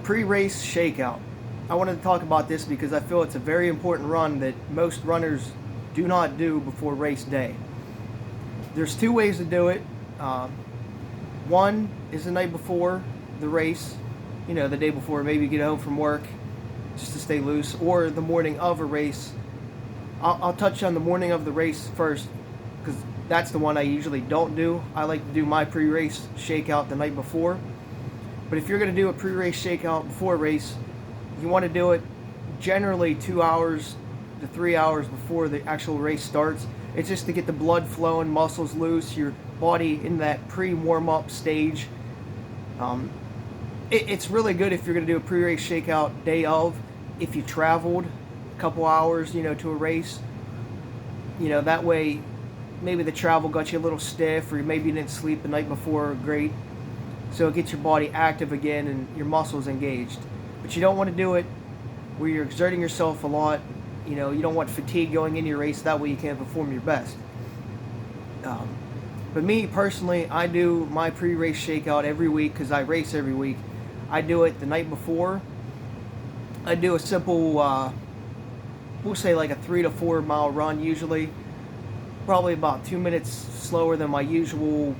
pre-race shakeout. I wanted to talk about this because I feel it's a very important run that most runners do not do before race day. There's two ways to do it. One is the night before the race, the day before, maybe you get home from work just to stay loose, or the morning of a race. I'll touch on the morning of the race first because that's the one I usually don't do. I like to do my pre-race shakeout the night before. But if you're going to do a pre-race shakeout before a race, you want to do it generally 2 hours to 3 hours before the actual race starts. It's just to get the blood flowing, muscles loose, your body in that pre-warm-up stage. It's really good if you're going to do a pre-race shakeout day of. If you traveled a couple hours, to a race, that way maybe the travel got you a little stiff, or maybe you didn't sleep the night before great. So it gets your body active again and your muscles engaged. But you don't want to do it where you're exerting yourself a lot. You don't want fatigue going into your race. That way you can't perform your best. But me personally, I do my pre-race shakeout every week because I race every week. I do it the night before. I do a simple, we'll say like a 3 to 4 mile run usually. Probably about 2 minutes slower than my usual,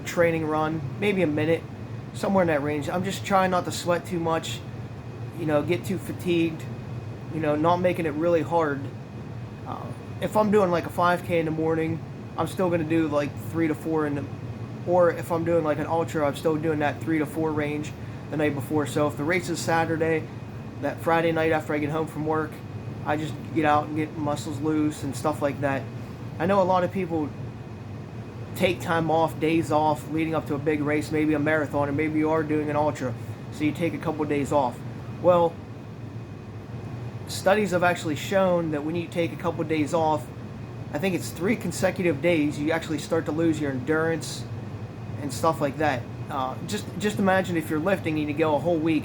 training run. Maybe a minute, somewhere in that range. I'm just trying not to sweat too much, get too fatigued, not making it really hard. If I'm doing like a 5K in the morning, I'm still going to do like 3 to 4 or if I'm doing like an ultra, I'm still doing that 3 to 4 range the night before. So if the race is Saturday, that Friday night after I get home from work, I just get out and get muscles loose and stuff like that. I know a lot of people take time off, days off, leading up to a big race, maybe a marathon, or maybe you are doing an ultra, so you take a couple of days off. Well, studies have actually shown that when you take a couple of days off, I think it's 3 consecutive days, you actually start to lose your endurance and stuff like that. Just imagine if you're lifting and you go a whole week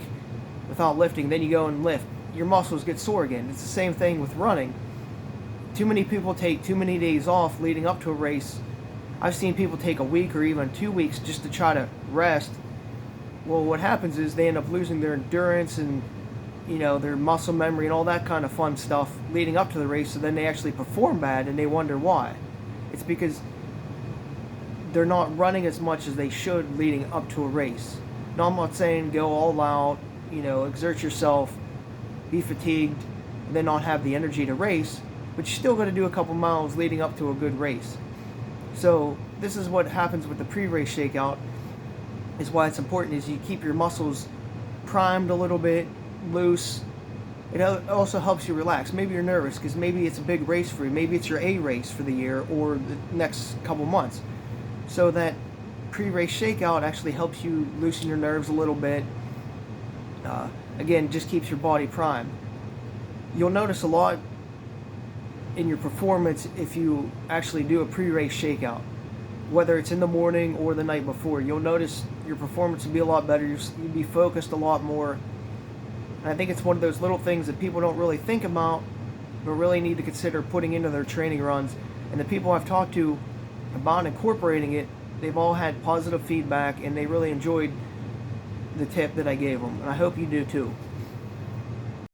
without lifting, then you go and lift, your muscles get sore again. It's the same thing with running. Too many people take too many days off leading up to a race. I've seen people take a week or even 2 weeks just to try to rest. Well, what happens is they end up losing their endurance and their muscle memory and all that kind of fun stuff leading up to the race, so then they actually perform bad and they wonder why. It's because they're not running as much as they should leading up to a race. Now, I'm not saying go all out, exert yourself, be fatigued, and then not have the energy to race, but you're still going to do a couple miles leading up to a good race. So this is what happens with the pre-race shakeout, is why it's important is you keep your muscles primed a little bit, loose. It also helps you relax. Maybe you're nervous because maybe it's a big race for you. Maybe it's your A race for the year or the next couple months. So that pre-race shakeout actually helps you loosen your nerves a little bit. Again, just keeps your body primed. You'll notice a lot in your performance if you actually do a pre-race shakeout, whether it's in the morning or the night before. You'll notice your performance will be a lot better. You'll be focused a lot more. And I think it's one of those little things that people don't really think about, but really need to consider putting into their training runs. And the people I've talked to about incorporating it, they've all had positive feedback and they really enjoyed the tip that I gave them. And I hope you do too.